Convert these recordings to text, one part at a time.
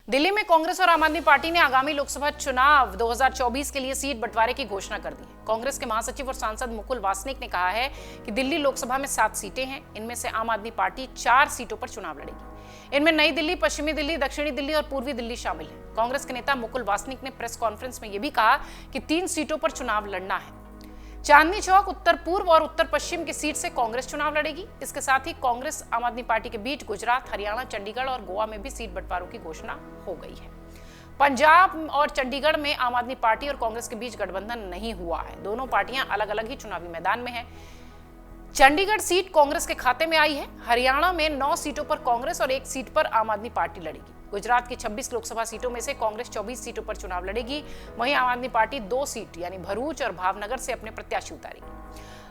दिल्ली में कांग्रेस और आम आदमी पार्टी ने आगामी लोकसभा चुनाव 2024 के लिए सीट बंटवारे की घोषणा कर दी है। कांग्रेस के महासचिव और सांसद मुकुल वासनिक ने कहा है कि दिल्ली लोकसभा में 7 सीटें हैं। इनमें से आम आदमी पार्टी 4 सीटों पर चुनाव लड़ेगी। इनमें नई दिल्ली, पश्चिमी दिल्ली, दक्षिणी दिल्ली और पूर्वी दिल्ली शामिल है। कांग्रेस के नेता मुकुल वासनिक ने प्रेस कॉन्फ्रेंस में यह भी कहा कि 3 सीटों पर चुनाव लड़ना है। चांदनी चौक, उत्तर पूर्व और उत्तर पश्चिम की सीट से कांग्रेस चुनाव लड़ेगी। इसके साथ ही कांग्रेस आम आदमी पार्टी के बीच गुजरात, हरियाणा, चंडीगढ़ और गोवा में भी सीट बंटवारों की घोषणा हो गई है। पंजाब और चंडीगढ़ में आम आदमी पार्टी और कांग्रेस के बीच गठबंधन नहीं हुआ है। दोनों पार्टियां अलग अलग ही चुनावी मैदान में हैं। चंडीगढ़ सीट कांग्रेस के खाते में आई है। हरियाणा में 9 सीटों पर कांग्रेस और 1 सीट पर आम आदमी पार्टी लड़ेगी। गुजरात की 26 लोकसभा सीटों में से कांग्रेस 24 सीटों पर चुनाव लड़ेगी। वहीं आम आदमी पार्टी 2 सीट यानी भरूच और भावनगर से अपने प्रत्याशी उतारेगी।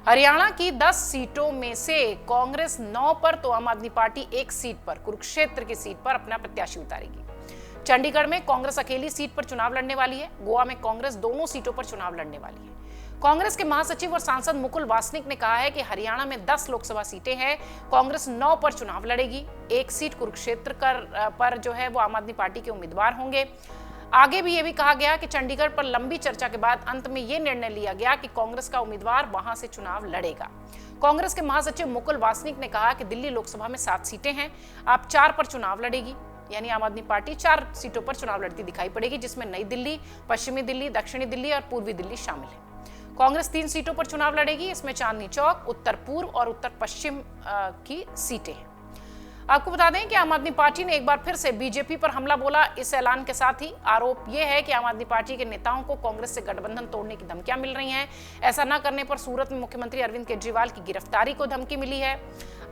हरियाणा की 10 सीटों में से कांग्रेस 9 पर तो आम आदमी पार्टी 1 सीट पर कुरुक्षेत्र की सीट पर अपना प्रत्याशी उतारेगी। चंडीगढ़ में कांग्रेस अकेली सीट पर चुनाव लड़ने वाली है। गोवा में कांग्रेस दोनों सीटों पर चुनाव लड़ने वाली है। कांग्रेस के महासचिव और सांसद मुकुल वासनिक ने कहा है कि हरियाणा में 10 लोकसभा सीटें हैं। कांग्रेस 9 पर चुनाव लड़ेगी। 1 सीट कुरुक्षेत्र पर जो है वो आम आदमी पार्टी के उम्मीदवार होंगे। आगे भी ये भी कहा गया कि चंडीगढ़ पर लंबी चर्चा के बाद अंत में ये निर्णय लिया गया कि कांग्रेस का उम्मीदवार वहां से चुनाव लड़ेगा। कांग्रेस के महासचिव मुकुल वासनिक ने कहा कि दिल्ली लोकसभा में 7 सीटें हैं। अब 4 पर चुनाव लड़ेगी, यानी आम आदमी पार्टी 4 सीटों पर चुनाव लड़ती दिखाई पड़ेगी, जिसमें नई दिल्ली, पश्चिमी दिल्ली, दक्षिणी दिल्ली और पूर्वी दिल्ली शामिल है। कांग्रेस 3 सीटों पर चुनाव लड़ेगी। इसमें चांदनी चौक, उत्तर पूर्व और उत्तर पश्चिम की सीटें हैं। आपको बता दें कि आम आदमी पार्टी ने एक बार फिर से बीजेपी पर हमला बोला। इस ऐलान के साथ ही आरोप यह है कि आम आदमी पार्टी के नेताओं को कांग्रेस से गठबंधन तोड़ने की धमकियां मिल रही हैं। ऐसा न करने पर सूरत में मुख्यमंत्री अरविंद केजरीवाल की गिरफ्तारी को धमकी मिली है।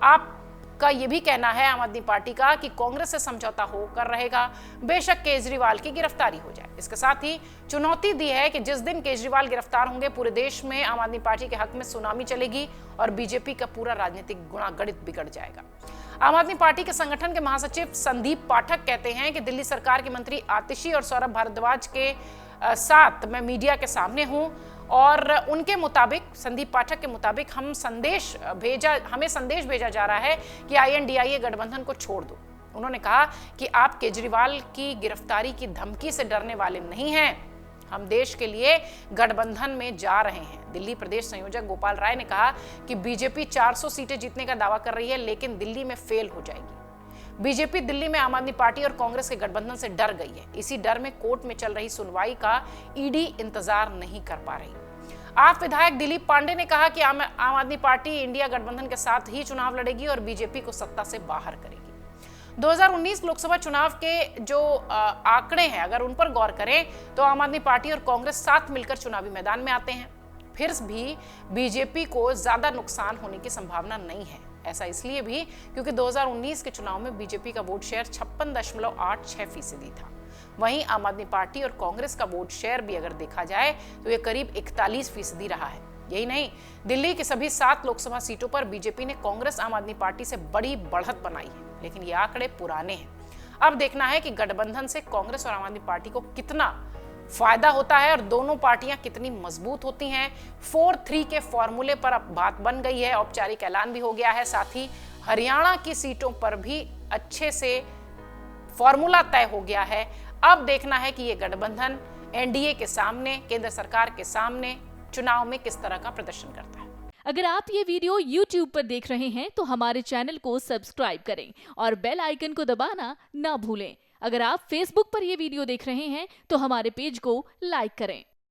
आपका यह भी कहना है आम आदमी पार्टी का कि कांग्रेस से समझौता होकर रहेगा, बेशक केजरीवाल की गिरफ्तारी हो जाए। इसके साथ ही चुनौती दी है कि जिस दिन केजरीवाल गिरफ्तार होंगे, पूरे देश में आम आदमी पार्टी के हक में सुनामी चलेगी और बीजेपी का पूरा राजनीतिक गुणागणित बिगड़ जाएगा। आम आदमी पार्टी के संगठन के महासचिव संदीप पाठक कहते हैं कि दिल्ली सरकार के मंत्री आतिशी और सौरभ भारद्वाज के साथ मैं मीडिया के सामने हूं और उनके मुताबिक, संदीप पाठक के मुताबिक, हमें संदेश भेजा जा रहा है कि INDIA गठबंधन को छोड़ दो। उन्होंने कहा कि आप केजरीवाल की गिरफ्तारी की धमकी से डरने वाले नहीं हैं। हम देश के लिए गठबंधन में जा रहे हैं। दिल्ली प्रदेश संयोजक गोपाल राय ने कहा कि बीजेपी 400 सीटें जीतने का दावा कर रही है, लेकिन दिल्ली में फेल हो जाएगी। बीजेपी दिल्ली में आम आदमी पार्टी और कांग्रेस के गठबंधन से डर गई है। इसी डर में कोर्ट में चल रही सुनवाई का ईडी इंतजार नहीं कर पा रही। आप विधायक दिलीप पांडे ने कहा कि आम आदमी पार्टी इंडिया गठबंधन के साथ ही चुनाव लड़ेगी और बीजेपी को सत्ता से बाहर करेगी। 2019 लोकसभा चुनाव के जो आंकड़े हैं, अगर उन पर गौर करें तो आम आदमी पार्टी और कांग्रेस साथ मिलकर चुनावी मैदान में आते हैं। फिर भी बीजेपी को ज्यादा नुकसान होने की संभावना नहीं है। ऐसा इसलिए भी क्योंकि 2019 के चुनाव में बीजेपी का वोट शेयर 56.86% था। वहीं आम आदमी पार्टी और कांग्रेस का वोट शेयर भी अगर देखा जाए तो यह करीब 41% रहा है। यही नहीं, दिल्ली की सभी 7 लोकसभा सीटों पर बीजेपी ने कांग्रेस आम आदमी पार्टी से बड़ी बढ़त बनाई है, लेकिन ये आंकड़े पुराने हैं। अब देखना है कि गठबंधन से कांग्रेस और आम आदमी पार्टी को कितना फायदा होता है और दोनों पार्टियां कितनी मजबूत होती हैं। 4-3 के फॉर्मूले पर अब बात बन गई है, औपचारिक ऐलान भी हो गया है। साथ ही हरियाणा की सीटों पर भी अच्छे से फॉर्मूला तय हो गया है। अब देखना है कि ये गठबंधन NDA के सामने, केंद्र सरकार के सामने चुनाव में किस तरह का प्रदर्शन करता है। अगर आप ये वीडियो YouTube पर देख रहे हैं तो हमारे चैनल को सब्सक्राइब करें और बेल आइकन को दबाना ना भूलें। अगर आप Facebook पर ये वीडियो देख रहे हैं तो हमारे पेज को लाइक करें।